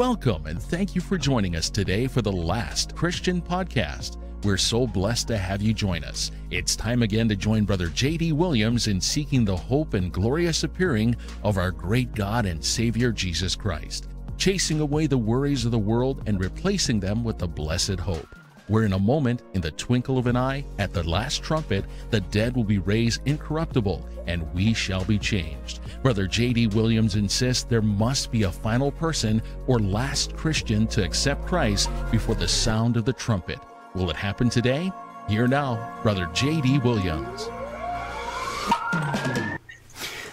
Welcome and thank you for joining us today for the Last Christian Podcast. We're so blessed to have you join us. It's time again to join Brother J.D. Williams in seeking the hope and glorious appearing of our great God and Savior Jesus Christ, chasing away the worries of the world and replacing them with the blessed hope. Where in a moment, in the twinkle of an eye, at the last trumpet, the dead will be raised incorruptible, and we shall be changed. Brother J.D. Williams insists there must be a final person or last Christian to accept Christ before the sound of the trumpet. Will it happen today? Here now, Brother J.D. Williams.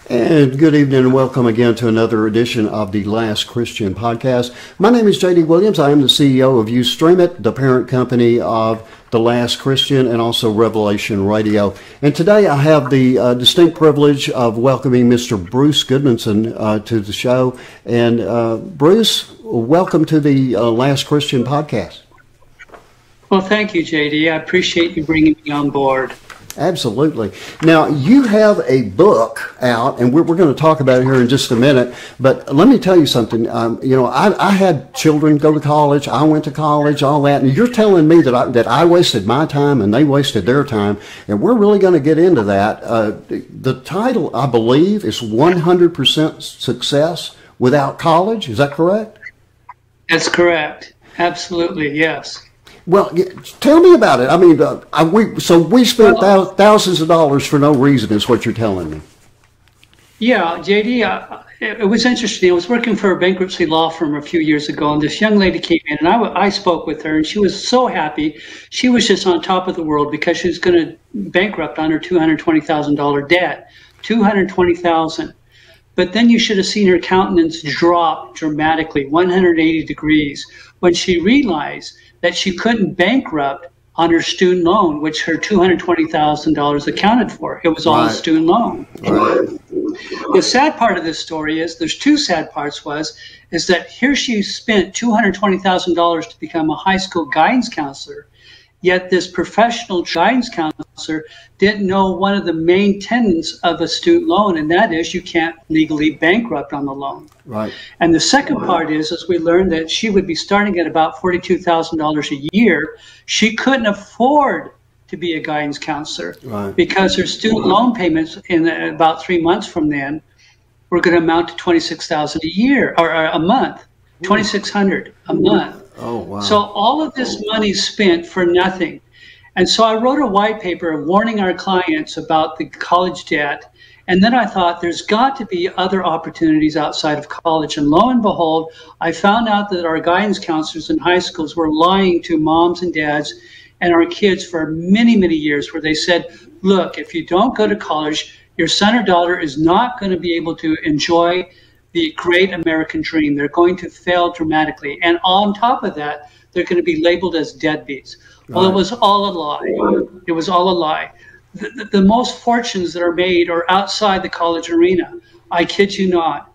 And good evening and welcome again to another edition of the Last Christian Podcast. My name is J.D. Williams. I am the CEO of Ustream, the parent company of The Last Christian and also Revelation Radio. And today I have the distinct privilege of welcoming Mr. Bruce Goodmansen to the show. And Bruce, welcome to the Last Christian Podcast. Well, thank you, J.D. I appreciate you bringing me on board. Absolutely. Now, you have a book out, and we're going to talk about it here in just a minute, but let me tell you something. I had children go to college, I went to college, all that, and you're telling me that I wasted my time and they wasted their time, and we're really going to get into that. The title, I believe, is 100% Success Without College. Is that correct? That's correct. Absolutely, yes. Well, tell me about it. I mean, we spent thousands of dollars for no reason, is what you're telling me. Yeah, JD, it was interesting. I was working for a bankruptcy law firm a few years ago, and this young lady came in, and I spoke with her, and she was so happy. She was just on top of the world because she was going to bankrupt on her $220,000 debt, $220,000. But then you should have seen her countenance drop dramatically, 180 degrees, when she realized that she couldn't bankrupt on her student loan, which her $220,000 accounted for. It was all a student loan. Right. The sad part of this story is, there's two sad parts, is that here she spent $220,000 to become a high school guidance counselor, yet this professional guidance counselor didn't know one of the main tenets of a student loan, and that is you can't legally bankrupt on the loan. Right. And the second part is, as we learned, that she would be starting at about $42,000 a year. She couldn't afford to be a guidance counselor because her student loan payments in about 3 months from then were going to amount to $26,000 a year, or a month, $2,600 a month. Oh, wow. So all of this money spent for nothing. And so I wrote a white paper warning our clients about the college debt. And then I thought there's got to be other opportunities outside of college. And lo and behold, I found out that our guidance counselors in high schools were lying to moms and dads and our kids for many, many years, where they said, look, if you don't go to college, your son or daughter is not going to be able to enjoy the great American dream. They're going to fail dramatically. And on top of that, they're going to be labeled as deadbeats. Well, it was all a lie. It was all a lie. The most fortunes that are made are outside the college arena. I kid you not.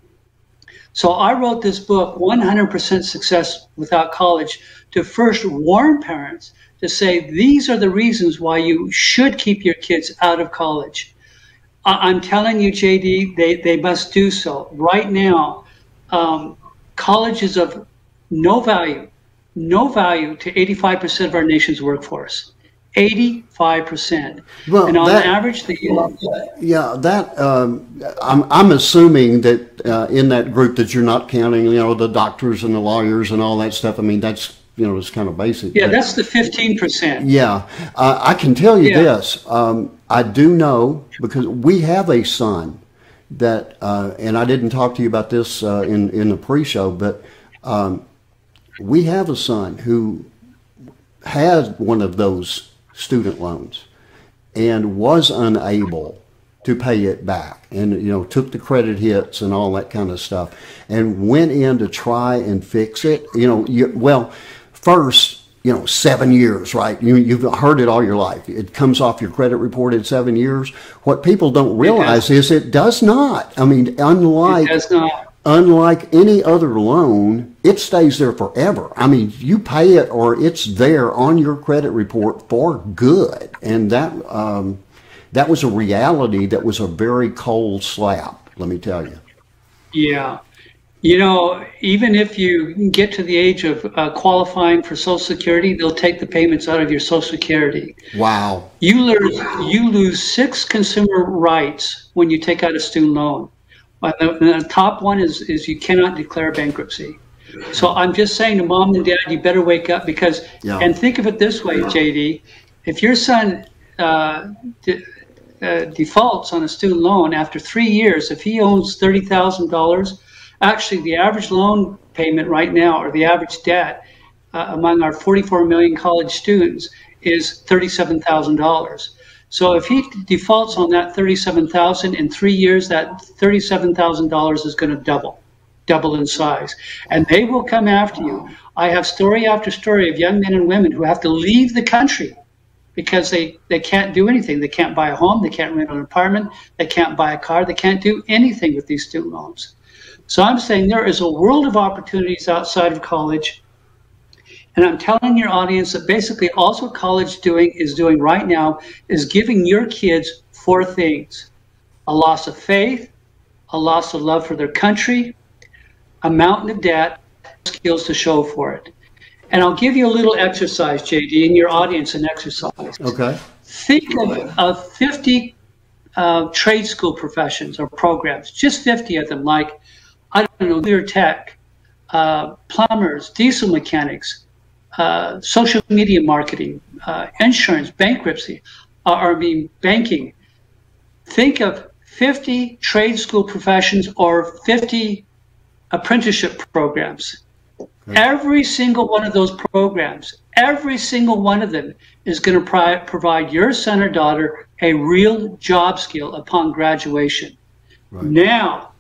So I wrote this book, 100% Success Without College, to first warn parents to say, these are the reasons why you should keep your kids out of college. I'm telling you, JD, they must do so. Right now, college is of no value to 85% of our nation's workforce. 85%. Well, and on average, I'm assuming that in that group that you're not counting, the doctors and the lawyers and all that stuff. I mean, that's, it's kind of basic. Yeah, that's the 15%. Yeah. I can tell you this. I do know, because we have a son that, and I didn't talk to you about this in the pre-show, but we have a son who had one of those student loans and was unable to pay it back, and took the credit hits and all that kind of stuff, and went in to try and fix it. First, 7 years, right? You've heard it all your life. It comes off your credit report in 7 years. What people don't realize is it does not. I mean, unlike any other loan, it stays there forever. I mean, you pay it or it's there on your credit report for good. And that was a reality that was a very cold slap, let me tell you. Yeah. You know, even if you get to the age of qualifying for Social Security, they'll take the payments out of your Social Security. Wow. You lose 6 consumer rights when you take out a student loan. The top one is you cannot declare bankruptcy. So I'm just saying to mom and dad, you better wake up, because, and think of it this way, JD, if your son defaults on a student loan after 3 years, if he owns $30,000, actually the average loan payment right now, or the average debt among our 44 million college students, is $37,000. So if he defaults on that $37,000 in 3 years, that $37,000 is going to double in size, and they will come after you. I have story after story of young men and women who have to leave the country because they can't do anything. They can't buy a home, they can't rent an apartment, they can't buy a car, they can't do anything with these student loans. So I'm saying there is a world of opportunities outside of college. And I'm telling your audience that basically all what college is doing right now is giving your kids 4 things: a loss of faith, a loss of love for their country, a mountain of debt, skills to show for it. And I'll give you a little exercise, JD, and your audience an exercise. Okay. Think of 50 trade school professions or programs, just 50 of them, like, I don't know, computer tech, plumbers, diesel mechanics, social media marketing, insurance, bankruptcy, banking. Think of 50 trade school professions or 50 apprenticeship programs. Every single one of those programs, every single one of them is going to provide your son or daughter a real job skill upon graduation. Right. Now,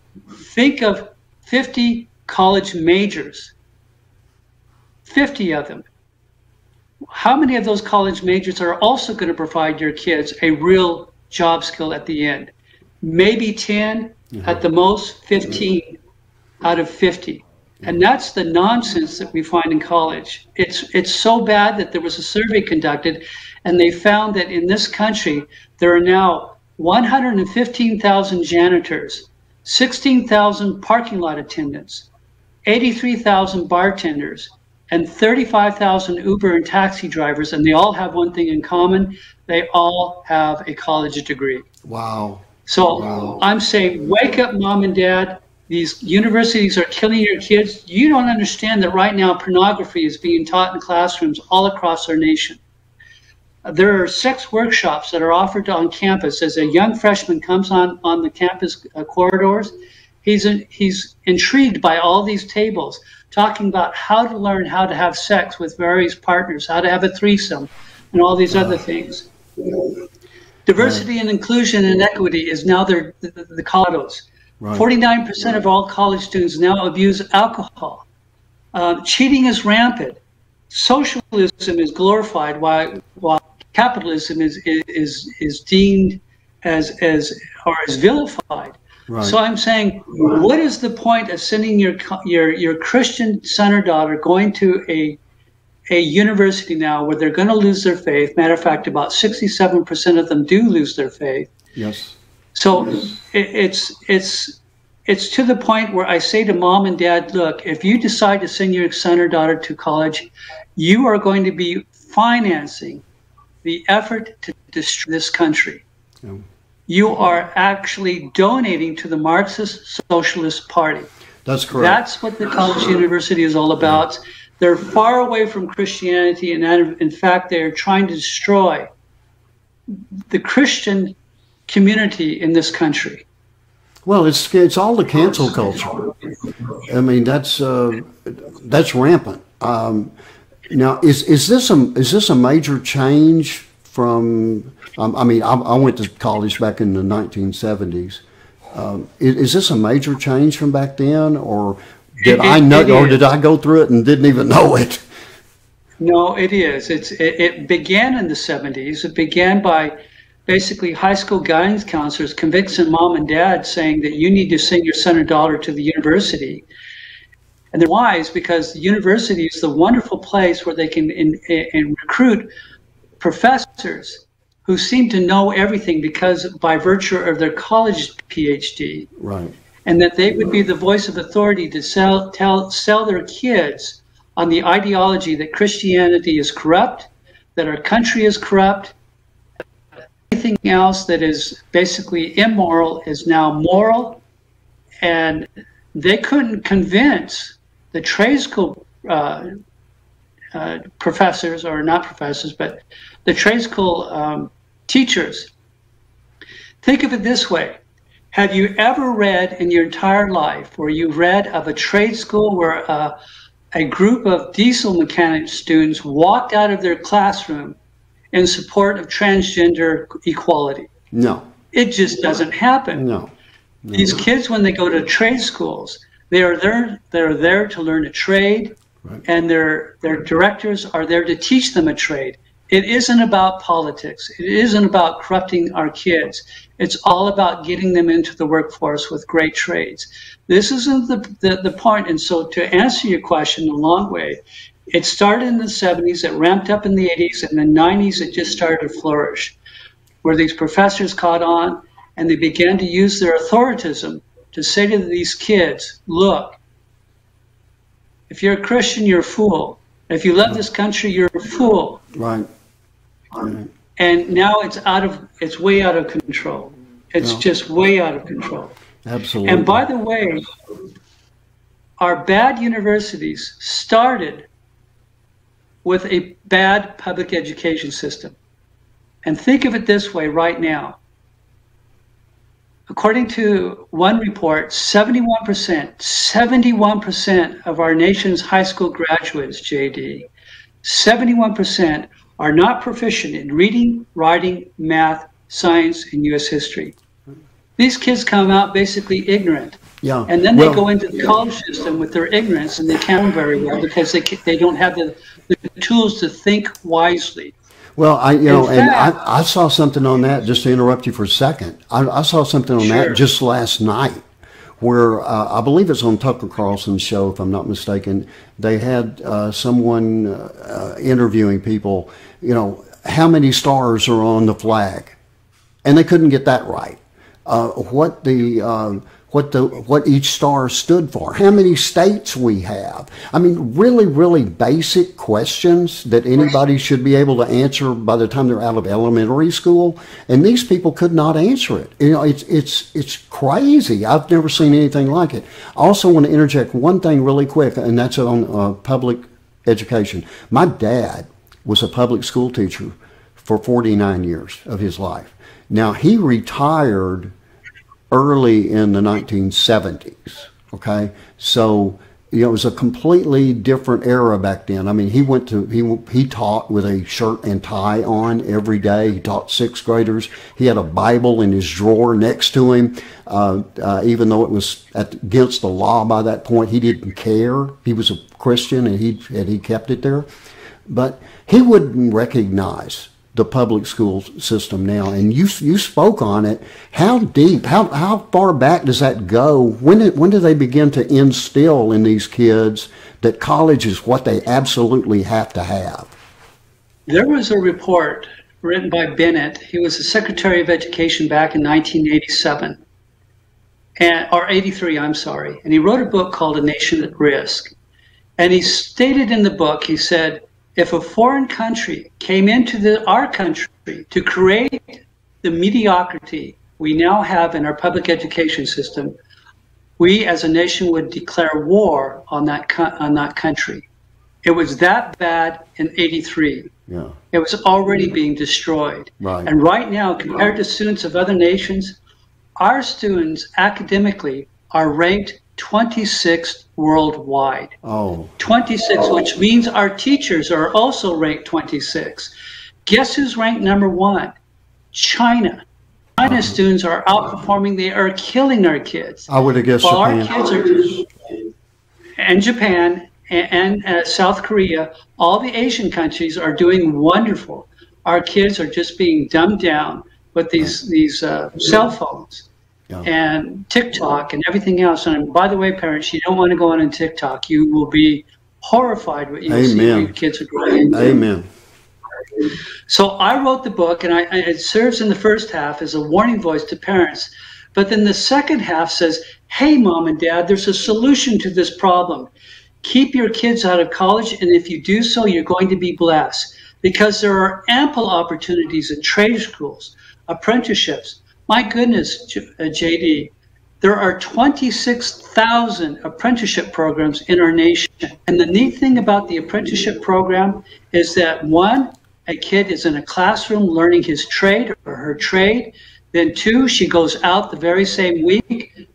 think of 50 college majors, 50 of them. How many of those college majors are also going to provide your kids a real job skill at the end? Maybe 10, at the most 15 out of 50. And that's the nonsense that we find in college. It's so bad that there was a survey conducted, and they found that in this country, there are now 115,000 janitors, 16,000 parking lot attendants, 83,000 bartenders, and 35,000 Uber and taxi drivers, and they all have one thing in common: they all have a college degree. Wow. So wow. I'm saying, wake up, mom and dad. These universities are killing your kids. You don't understand that right now pornography is being taught in classrooms all across our nation. There are sex workshops that are offered on campus. As a young freshman comes on the campus corridors, he's intrigued by all these tables talking about how to learn how to have sex with various partners, how to have a threesome, and all these other things. Diversity and inclusion and equity is now the Colorados. 49% of all college students now abuse alcohol. Cheating is rampant. Socialism is glorified while capitalism is deemed as vilified. Right. So I'm saying, what is the point of sending your Christian son or daughter going to a university now where they're going to lose their faith? Matter of fact, about 67% of them do lose their faith. Yes. So it's to the point where I say to mom and dad, look, if you decide to send your son or daughter to college, you are going to be financing the effort to destroy this country. Yeah. You are actually donating to the Marxist Socialist Party. That's correct. That's what the college university is all about. Yeah. They're far away from Christianity, and in fact, they're trying to destroy the Christian community in this country. Well, it's all the cancel culture. I mean, that's rampant. Now, is this a major change from? I mean, I went to college back in the 1970s. Is this a major change from back then, or did I go through it and didn't even know it? No, it is. It began in the 70s. It began by basically high school guidance counselors convincing mom and dad, saying that you need to send your son or daughter to the university. And they're wise, because the university is the wonderful place where they can recruit professors who seem to know everything because by virtue of their college PhD. Right. and that they would be the voice of authority to sell their kids on the ideology that Christianity is corrupt, that our country is corrupt, anything else that is basically immoral is now moral. And they couldn't convince the trade school professors, or not professors, but the trade school teachers. Think of it this way. Have you ever read in your entire life where you read of a trade school where a group of diesel mechanic students walked out of their classroom in support of transgender equality? No. It just doesn't happen. No. These kids, when they go to trade schools, they are there to learn a trade, right, and their directors are there to teach them a trade. It isn't about politics. It isn't about corrupting our kids. It's all about getting them into the workforce with great trades. This isn't the point. And so to answer your question a long way, it started in the 70s, it ramped up in the 80s, and in the 90s it just started to flourish, where these professors caught on and they began to use their authoritism to say to these kids, look, if you're a Christian, you're a fool. If you love this country, you're a fool. Right. Right. And now it's way out of control. It's just way out of control. Absolutely. And by the way, our bad universities started with a bad public education system. And think of it this way right now. According to one report, 71% of our nation's high school graduates, JD, 71% are not proficient in reading, writing, math, science, and U.S. history. These kids come out basically ignorant. Yeah. And then they go into the college system with their ignorance, and they can't very well because they don't have the tools to think wisely. Well, I saw something on that, just to interrupt you for a second. I saw something on that just last night where I believe it's on Tucker Carlson's show, if I'm not mistaken. They had someone interviewing people, how many stars are on the flag? And they couldn't get that right. What each star stood for, how many states we have. I mean, really, really basic questions that anybody should be able to answer by the time they're out of elementary school. And these people could not answer it. It's crazy. I've never seen anything like it. I also want to interject one thing really quick, and that's on public education. My dad was a public school teacher for 49 years of his life. Now, he retired early in the 1970s, okay? So, it was a completely different era back then. I mean, he taught with a shirt and tie on every day. He taught sixth graders. He had a Bible in his drawer next to him. Even though it was against the law by that point, he didn't care. He was a Christian, and he kept it there. But he wouldn't recognize the public school system now, and you spoke on it. How deep, how far back does that go? When do they begin to instill in these kids that college is what they absolutely have to have? There was a report written by Bennett. He was the Secretary of Education back in 1987, or 83, I'm sorry. And he wrote a book called A Nation at Risk. And he stated in the book, he said, if a foreign country came into our country to create the mediocrity we now have in our public education system, we as a nation would declare war on that country. It was that bad in 83. Yeah. It was already being destroyed. Right. And right now, compared to students of other nations, our students academically are ranked 26th worldwide. Oh. 26, which means our teachers are also ranked 26. Guess who's ranked number 1? China. China's students are outperforming. They are killing our kids. I would have guessed Japan. Our kids are, and Japan and South Korea, all the Asian countries are doing wonderful. Our kids are just being dumbed down with these cell phones. Yeah. And TikTok and everything else. And by the way, parents, you don't want to go on TikTok. You will be horrified what you see what your kids are going into. Amen. So I wrote the book, and it serves in the first half as a warning voice to parents. But then the second half says, hey, mom and dad, there's a solution to this problem. Keep your kids out of college, and if you do so, you're going to be blessed, because there are ample opportunities in trade schools, apprenticeships. My goodness, JD, there are 26,000 apprenticeship programs in our nation. And the neat thing about the apprenticeship program is that, one, a kid is in a classroom learning his trade or her trade. Then two, she goes out the very same week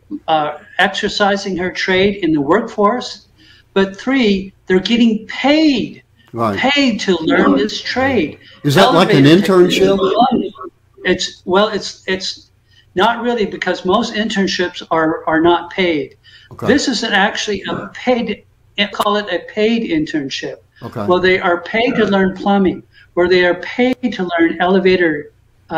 exercising her trade in the workforce. But three, they're getting paid, paid to learn this trade. Is that like an internship? It's not really, because most internships are not paid. Okay. This is actually a paid, call it a paid internship. Okay. Well, they are paid to learn plumbing, or they are paid to learn elevator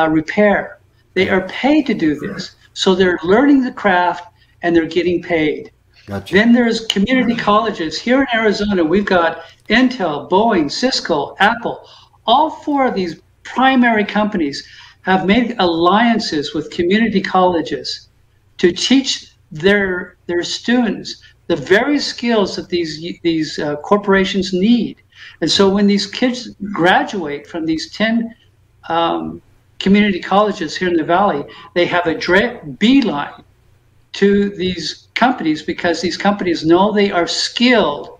repair. They are paid to do this. So they're learning the craft and they're getting paid. Gotcha. Then there's community colleges. Here in Arizona, we've got Intel, Boeing, Cisco, Apple. All four of these primary companies have made alliances with community colleges to teach their students the very skills that these corporations need. And so when these kids graduate from these 10 community colleges here in the Valley, they have a direct beeline to these companies, because these companies know they are skilled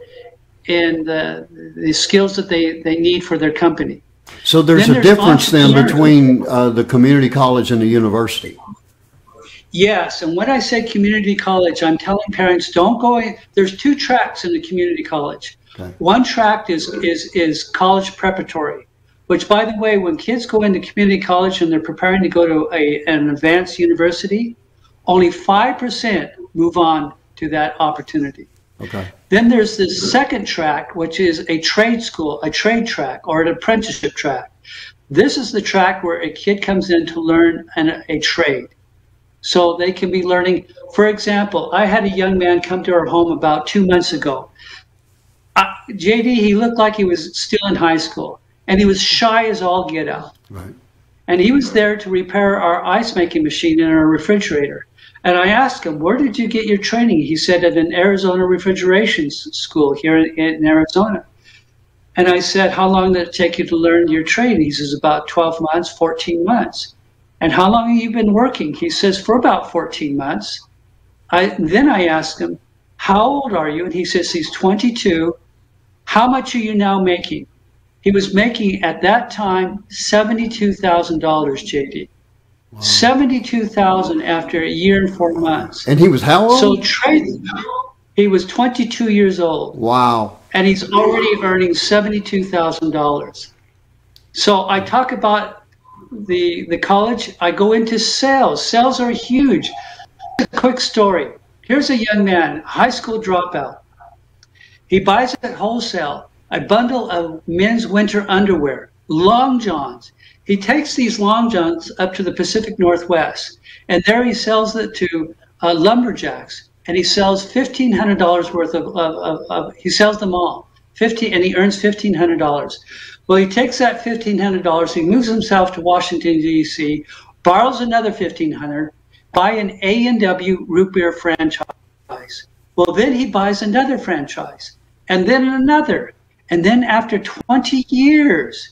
in the skills that they need for their company. So there's a difference then between the community college and the university. Yes, and when I say community college, I'm telling parents, don't go in. There's two tracks in the community college. Okay. One track is college preparatory, which, by the way, when kids go into community college and they're preparing to go to an advanced university, only 5% move on to that opportunity. Okay. Then there's this second track, which is a trade school, a trade track, or an apprenticeship track. This is the track where a kid comes in to learn a trade. So they can be learning, for example, I had a young man come to our home about 2 months ago. JD, he looked like he was still in high school, and he was shy as all get out. Right. And he was there to repair our ice making machine in our refrigerator. And I asked him, where did you get your training? He said, at an Arizona refrigeration school here in Arizona. And I said, how long did it take you to learn your trade? He says, about 12 months, 14 months. And how long have you been working? He says, for about 14 months. Then I asked him, how old are you? And he says, he's 22. How much are you now making? He was making, at that time, $72,000, JD. Wow. $72,000 after a year and 4 months. And he was how old? So he was 22 years old. Wow. And he's already earning $72,000. So I talk about the college. I go into sales. Sales are huge. A quick story. Here's a young man, high school dropout. He buys at wholesale a bundle of men's winter underwear, long johns. He takes these long johns up to the Pacific Northwest, and there he sells it to lumberjacks, and he sells $1,500 worth of he sells them all, and he earns $1,500. Well, he takes that $1,500, he moves himself to Washington, D.C., borrows another $1,500, buy an A&W root beer franchise. Well, then he buys another franchise, and then another, and then after 20 years,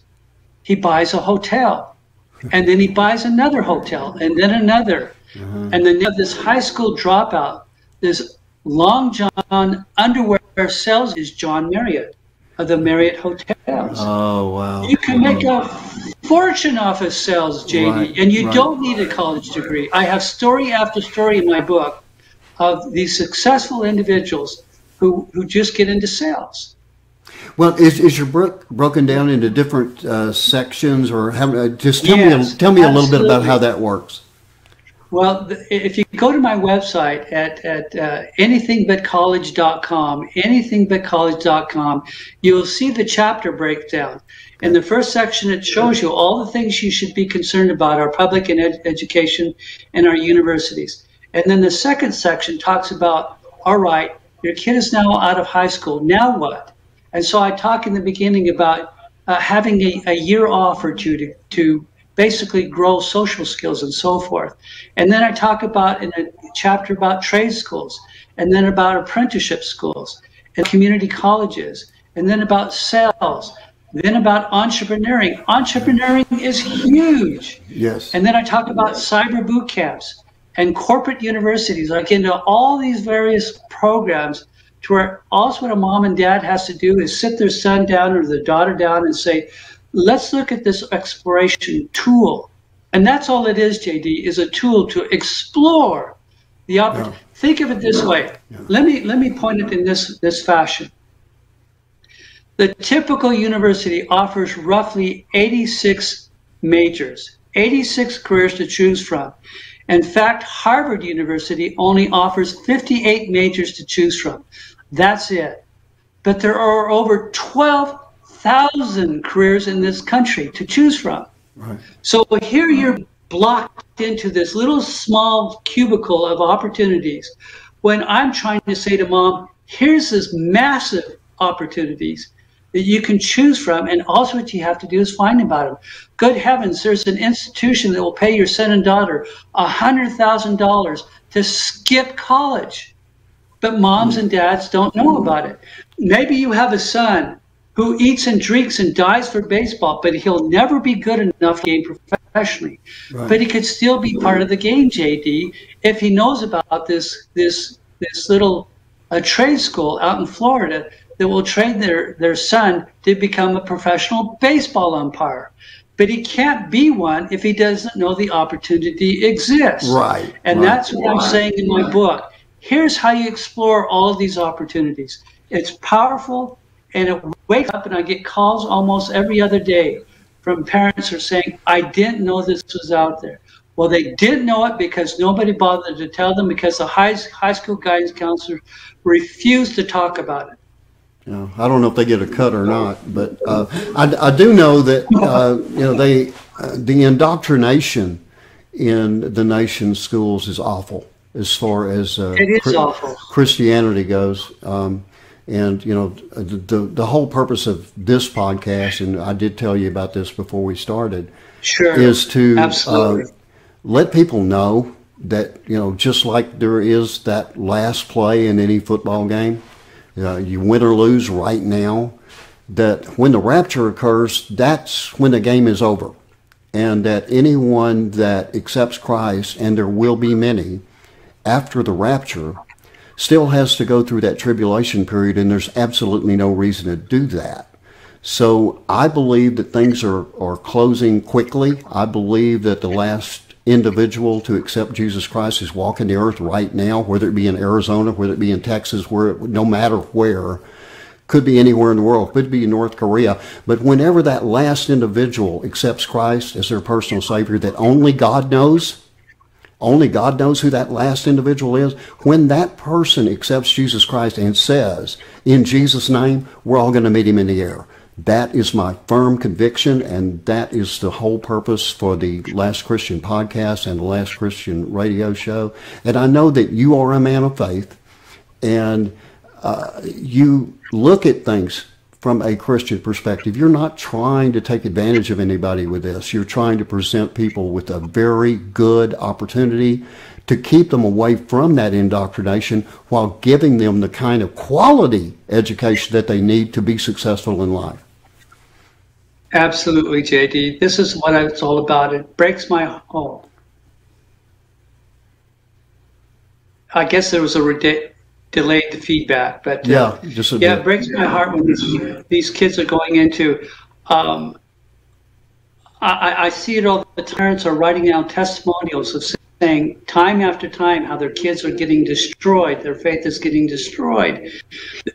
he buys a hotel, and then he buys another hotel, and then another. And then you have this high school dropout, this long john underwear sales is John Marriott of the Marriott Hotels. Oh, wow. You can make a fortune off of sales, JD, right, and you don't need a college degree. I have story after story in my book of these successful individuals who just get into sales. Well, is your book broken down into different sections, or just tell me a little bit about how that works? Well, if you go to my website at anythingbutcollege.com, you'll see the chapter breakdown. In the first section, it shows you all the things you should be concerned about, our public and education and our universities. And then the second section talks about, all right, your kid is now out of high school, now what? And so I talk in the beginning about having a year off or two to basically grow social skills and so forth. And then I talk about in a chapter about trade schools, and then about apprenticeship schools and community colleges, and then about sales, then about entrepreneuring. Entrepreneuring is huge. Yes. And then I talk about cyber boot camps and corporate universities. I get into all these various programs to where all what a mom and dad has to do is sit their son down or their daughter down and say, let's look at this exploration tool. And that's all it is, JD, is a tool to explore the opportunity. Yeah. Think of it this way. Yeah. Let me point it in this fashion. The typical university offers roughly 86 majors, 86 careers to choose from. In fact, Harvard University only offers 58 majors to choose from. That's it. But there are over 12,000 careers in this country to choose from. Right. So here you're blocked into this little small cubicle of opportunities when I'm trying to say to mom, here's this massive opportunities that you can choose from, and also what you have to do is find about them. Good heavens, there's an institution that will pay your son and daughter $100,000 to skip college, but moms and dads don't know about it. Maybe you have a son who eats and drinks and dies for baseball, but he'll never be good enough to game professionally. Right. But he could still be part of the game, JD, if he knows about this little trade school out in Florida that will train their son to become a professional baseball umpire. But he can't be one if he doesn't know the opportunity exists. Right. And that's what I'm saying in my book. Here's how you explore all of these opportunities. It's powerful, and it wakes up, and I get calls almost every other day from parents who are saying, I didn't know this was out there. Well, they didn't know it because nobody bothered to tell them, because the high school guidance counselor refused to talk about it. I don't know if they get a cut or not, but I do know that the indoctrination in the nation's schools is awful as far as it is awful. Christianity goes. And the whole purpose of this podcast, and I did tell you about this before we started, sure, is to let people know that just like there is that last play in any football game. You win or lose right now, that when the rapture occurs, that's when the game is over. And that anyone that accepts Christ, and there will be many, after the rapture, still has to go through that tribulation period, and there's absolutely no reason to do that. So I believe that things are closing quickly. I believe that the last individual to accept Jesus Christ is walking the earth right now, whether it be in Arizona, whether it be in Texas, no matter where, could be anywhere in the world, could be in North Korea. But whenever that last individual accepts Christ as their personal Savior, that only God knows who that last individual is. When that person accepts Jesus Christ and says, in Jesus' name, we're all going to meet him in the air. That is my firm conviction, and that is the whole purpose for the Last Christian podcast and the Last Christian radio show. And I know that you are a man of faith, and you look at things from a Christian perspective. You're not trying to take advantage of anybody with this. You're trying to present people with a very good opportunity to keep them away from that indoctrination while giving them the kind of quality education that they need to be successful in life. Absolutely, JD. This is what it's all about. It breaks my heart. I guess there was a delayed feedback, but it breaks my heart when these kids are going into. I see it all. The parents are writing down testimonials of saying time after time how their kids are getting destroyed, their faith is getting destroyed.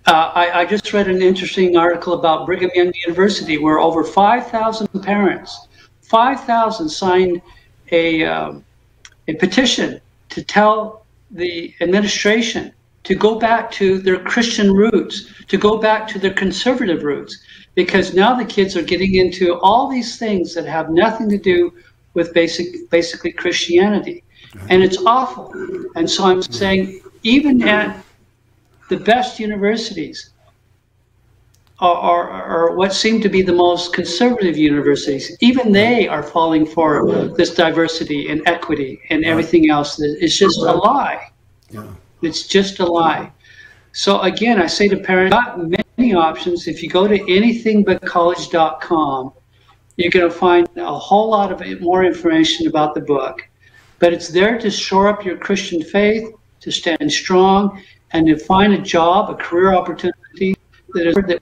I just read an interesting article about Brigham Young University where over 5,000 parents, 5,000 signed a petition to tell the administration to go back to their Christian roots, to go back to their conservative roots, because now the kids are getting into all these things that have nothing to do with basically Christianity. And it's awful. And so I'm saying, even at the best universities, or what seem to be the most conservative universities, even they are falling for this diversity and equity and everything else. It's just a lie. Yeah. It's just a lie. So again, I say to parents, got many options. If you go to anythingbutcollege.com, you're going to find a whole lot of more information about the book. But it's there to shore up your Christian faith, to stand strong, and to find a job, a career opportunity that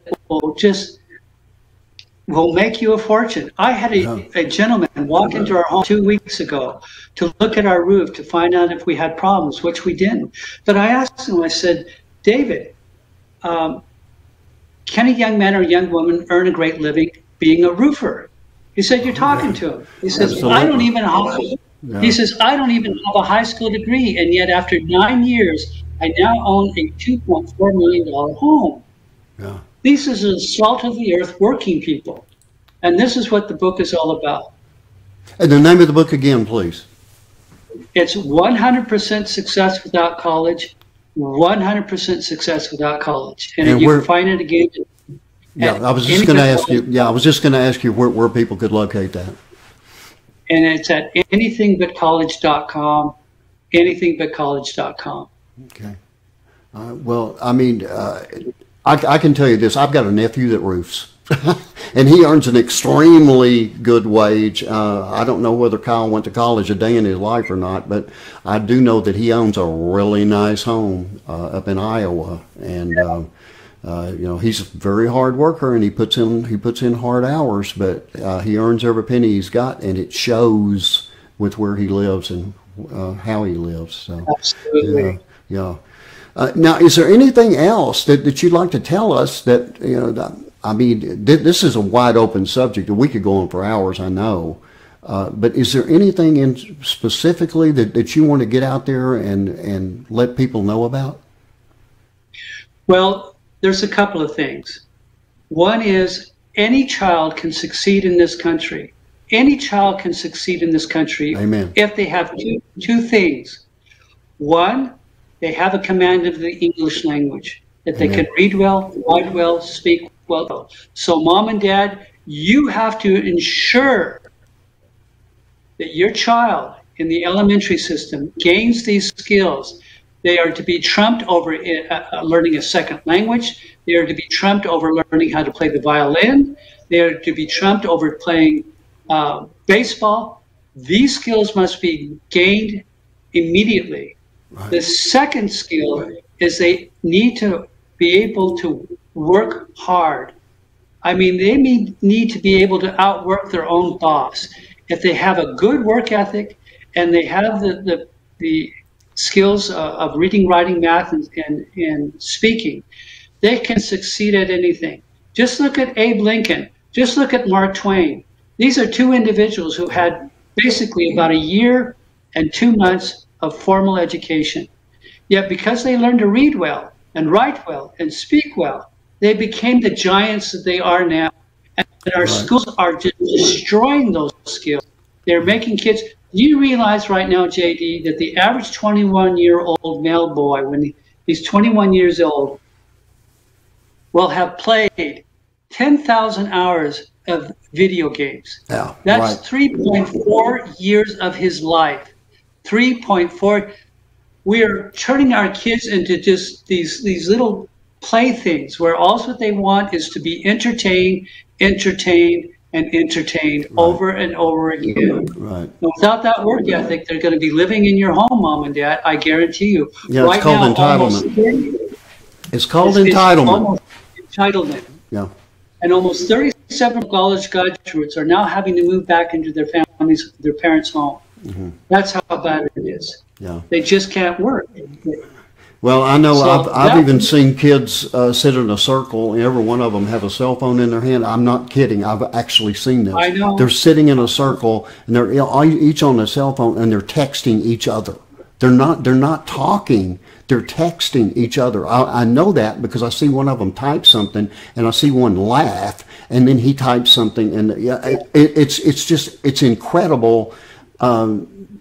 will make you a fortune. I had a gentleman walk into our home 2 weeks ago to look at our roof to find out if we had problems, which we didn't. But I asked him, I said, David, can a young man or young woman earn a great living being a roofer? He said, you're talking to him. He says, Absolutely. I don't even have He says, I don't even have a high school degree, and yet after 9 years, I now own a $2.4 million home. Yeah. This is the salt of the earth working people. And this is what the book is all about. And the name of the book again, please. It's 100% Success Without College, 100% Success Without College. And you can find it again. Yeah, I was just going to ask you. Yeah, I was just going to ask you where people could locate that. And it's at anythingbutcollege.com, anythingbutcollege.com. Okay. Well, I mean, I can tell you this. I've got a nephew that roofs, and he earns an extremely good wage. I don't know whether Kyle went to college a day in his life or not, but I do know that he owns a really nice home up in Iowa, and you know, he's a very hard worker, and he puts in hard hours, but he earns every penny he's got, and it shows with where he lives and how he lives. So, absolutely. Yeah. Now, is there anything else that you'd like to tell us that, you know, I mean, this is a wide open subject, and we could go on for hours, I know. But is there anything specifically that you want to get out there and let people know about? Well, there's a couple of things. One is any child can succeed in this country. Any child can succeed in this country. Amen. If they have two things. One, they have a command of the English language, that they Amen. can read well, write well, speak well. So mom and dad, you have to ensure that your child in the elementary system gains these skills. They are to be trumped over learning a second language. They are to be trumped over learning how to play the violin. They are to be trumped over playing baseball. These skills must be gained immediately. Right. The second skill is they need to be able to work hard. I mean, they need to be able to outwork their own boss. If they have a good work ethic and they have the skills of reading, writing, math, and speaking, they can succeed at anything. Just look at Abe Lincoln. Just look at Mark Twain. These are two individuals who had basically about a year and 2 months of formal education. Yet because they learned to read well and write well and speak well, they became the giants that they are now. And our schools are just destroying those skills. They're making kids. Do you realize right now, JD, that the average 21-year-old male boy, when he's 21 years old, will have played 10,000 hours of video games? Yeah, that's 3.4 years of his life. 3.4. We are turning our kids into just these little playthings where all what they want is to be entertained, over and over again. Right. Without that work ethic, they're going to be living in your home, mom and dad. I guarantee you. Yeah, it's called entitlement. It's called entitlement. Almost entitlement. Yeah. And almost 37 college graduates are now having to move back into their families, their parents' home. Mm-hmm. That's how bad it is. Yeah. They just can't work. Well, I know I've even seen kids sit in a circle, and every one of them have a cell phone in their hand. I'm not kidding. I've actually seen this. I know. They're sitting in a circle, and they're each on a cell phone, and they're texting each other. They're not talking. They're texting each other. I know that because I see one of them type something, and I see one laugh, and then he types something, and yeah, it's incredible.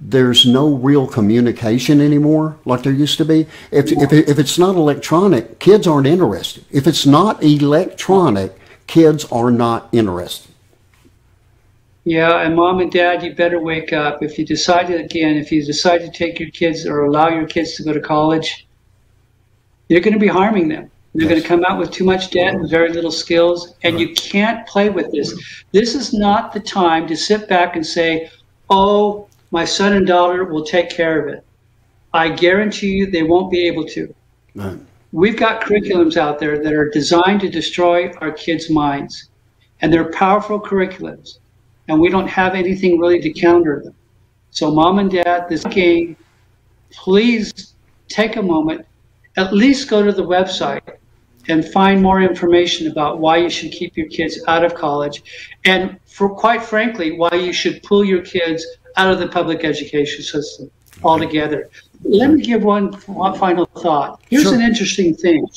there's no real communication anymore like there used to be. If it's not electronic, kids aren't interested. If it's not electronic, kids are not interested. Yeah, and mom and dad, you better wake up. If you decide to take your kids or allow your kids to go to college, you're going to be harming them. They're going to come out with too much debt and very little skills, and you can't play with this. This is not the time to sit back and say, oh, my son and daughter will take care of it. I guarantee you they won't be able to. Right. We've got curriculums out there that are designed to destroy our kids' minds, and they're powerful curriculums, and we don't have anything really to counter them. So mom and dad, this game, please take a moment, at least go to the website and find more information about why you should keep your kids out of college, and quite frankly, why you should pull your kids out of the public education system altogether. Let me give one final thought. Here's an interesting thing.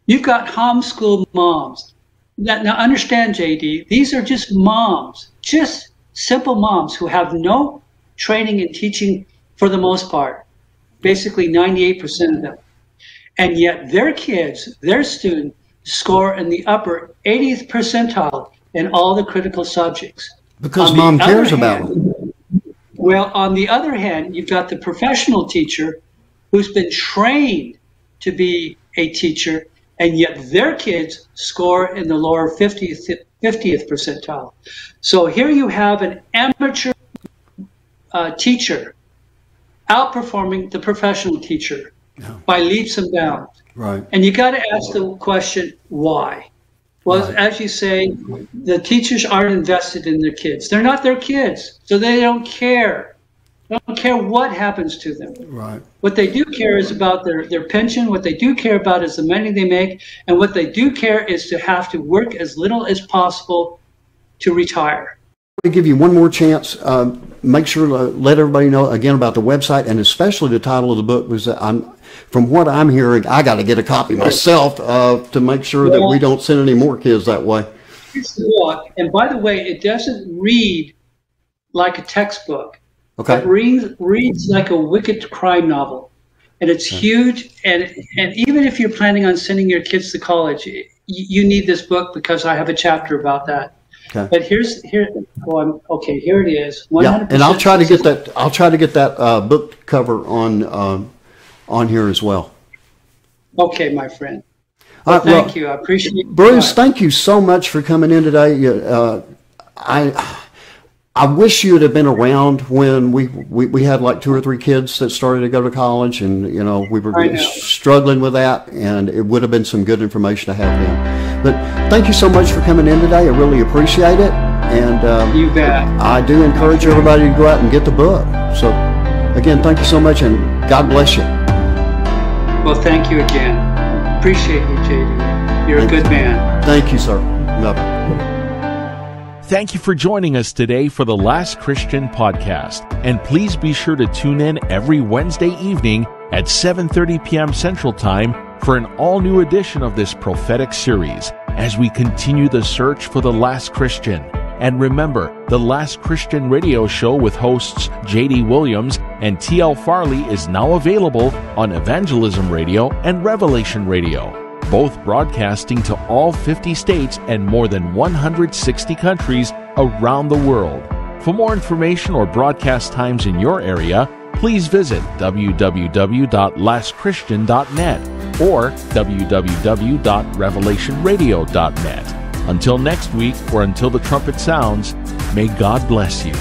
You've got homeschooled moms. Now understand, JD, these are just moms, just simple moms who have no training in teaching for the most part, basically 98% of them. And yet their kids, their students, score in the upper 80th percentile in all the critical subjects. Because mom cares about them. Well, on the other hand, you've got the professional teacher who's been trained to be a teacher, and yet their kids score in the lower 50th percentile. So here you have an amateur teacher outperforming the professional teacher by leaps and bounds. Right. And you got to ask the question, why? Well, as you say, the teachers aren't invested in their kids. They're not their kids, so they don't care. They don't care what happens to them. Right. What they do care is about their pension. What they do care about is the money they make. And what they do care is to have to work as little as possible to retire. To give you one more chance, make sure to let everybody know again about the website, and especially the title of the book, was from what I'm hearing, I got to get a copy myself to make sure that we don't send any more kids that way. It's the book, and by the way, it doesn't read like a textbook. Okay. It reads like a wicked crime novel, and it's huge. And even if you're planning on sending your kids to college, you need this book because I have a chapter about that. Okay. But here it is. 100%. Yeah, and I'll try to get that. I'll try to get that book cover on here as well. Okay, my friend. Well, thank you. I appreciate it. Bruce, thank you so much for coming in today. I wish you would have been around when we had like 2 or 3 kids that started to go to college, and we were struggling with that, and it would have been some good information to have then. But thank you so much for coming in today. I really appreciate it, and you bet. I do encourage everybody to go out and get the book. So again, thank you so much, and God bless you. Well, thank you again. Appreciate you, JD. You're a good man. Thank you, sir. Bye-bye. Thank you for joining us today for the Last Christian Podcast. And please be sure to tune in every Wednesday evening at 7:30 p.m. Central Time for an all-new edition of this prophetic series as we continue the search for the last Christian. And remember, the Last Christian radio show with hosts J.D. Williams and T.L. Farley is now available on Evangelism Radio and Revelation Radio, both broadcasting to all 50 states and more than 160 countries around the world. For more information or broadcast times in your area, please visit www.lastchristian.net or www.revelationradio.net. Until next week, or until the trumpet sounds, may God bless you.